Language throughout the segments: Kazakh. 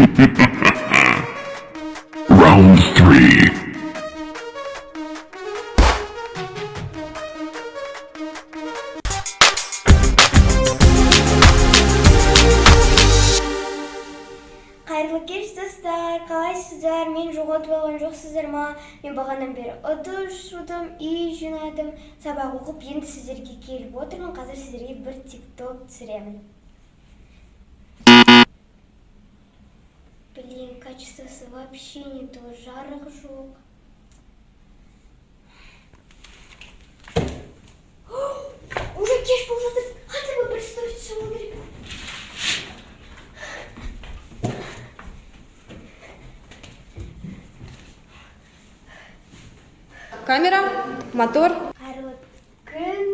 Round 3. Қайырлы кеш, достар. Қалайсыздар? Мен жоғалтып алған жоқсыздар ма? Мен бағанадан бері ұдым, үй жинадым, сабақ оқып, енді сіздерге келіп отырмын. Қазір сіздерге бір тикток түсіремін. Блин, качествосы вообще не то, жарық жоқ. Уже кеш болып жатыр. Хотя бы бір сторис шығу керек. Камера, мотор. Қайырлы күн.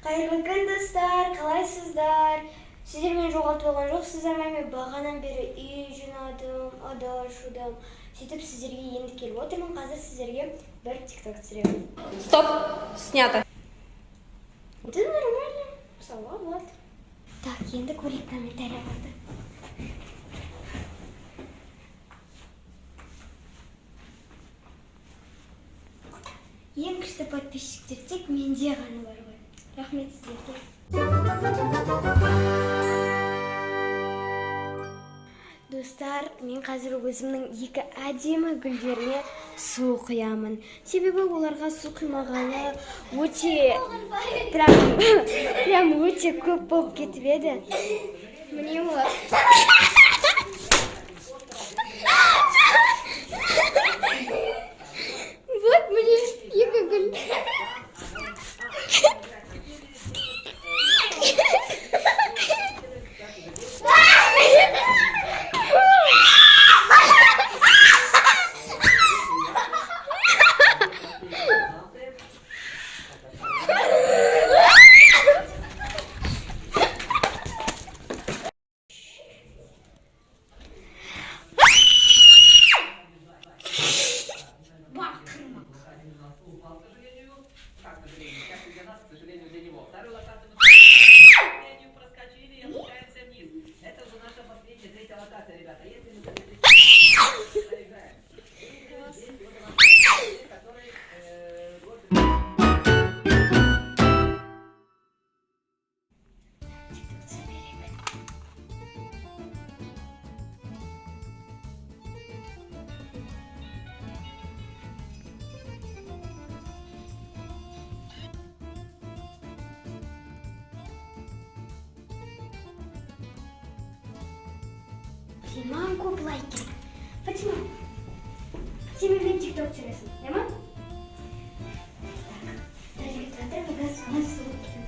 Қайырлы күн, достар. Қалайсыздар? Сіздер мені жоғалтып алған жоқсыздар ма? Мен бағанадан бері үй жинадым, шудым. Сөйтіп сіздерге енді келіп отырмын. Қазір сіздерге бір тикток түсіремін. Стоп, снято. Это нормально. Салават. Так, енді көрейік комментарияларды. Ең күшті подписчиктер тек менде ғана бар ғой. Рахмет сіздерге. Достар, мен қазір өзімнің екі әдемі гүлдеріне су құямын. Себебі оларға су құймағаны прям өте көп болып кетіп еді. Міне олар. Вот мне екі гүл. Маған көп лайк келді. Фатима, сен менімен тикток түсіресің, не ма? Так, регистратор бүгін саған су келді.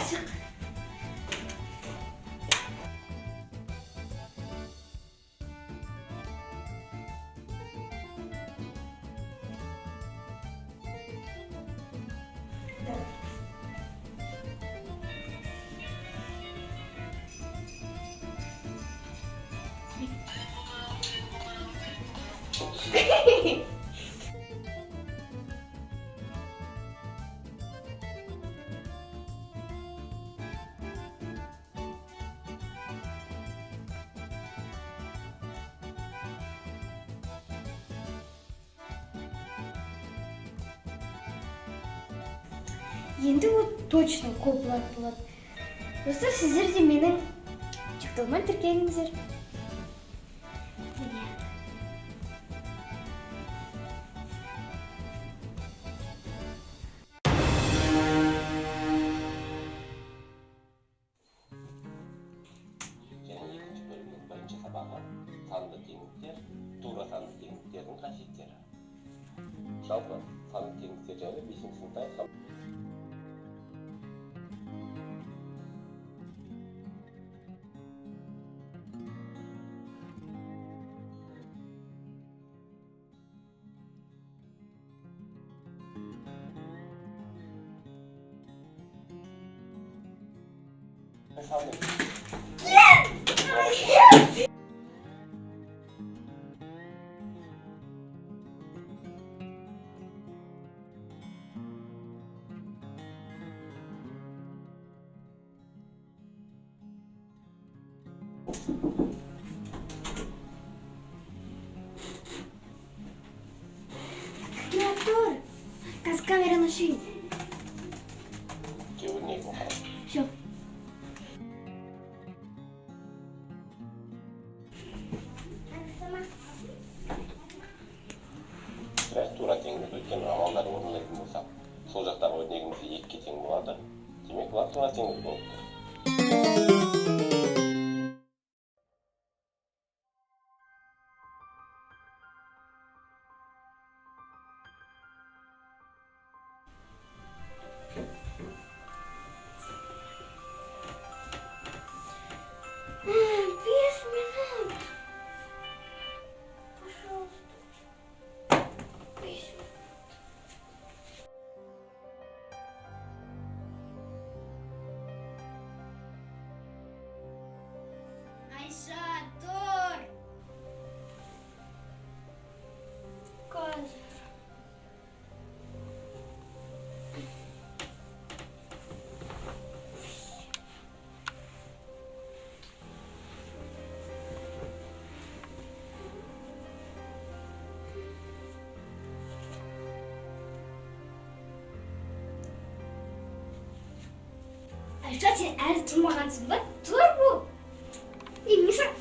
Шық. Енді ол точно көп лайк болады. Достар, сіздер де менің тиктогыма тіркеліңіздер. Санды теңдіктер, тура санды теңдіктердің қасиеттері. Жалпы санды теңдіктер жайлы 5-ші сыныпта Тур. Қазір камераны ашайын. Көрінетін қарап. Все. Бірақ тура теңдік өйткені амалдар орындайтын болсақ, сол жақтағы өрнегімізде екіге тең болады. Демек, бұлар тура теңдік болып тұр. Айша, тур. Қазір. Айша, сен әлі тұрмағансың ба? Тур бұл. Мен саған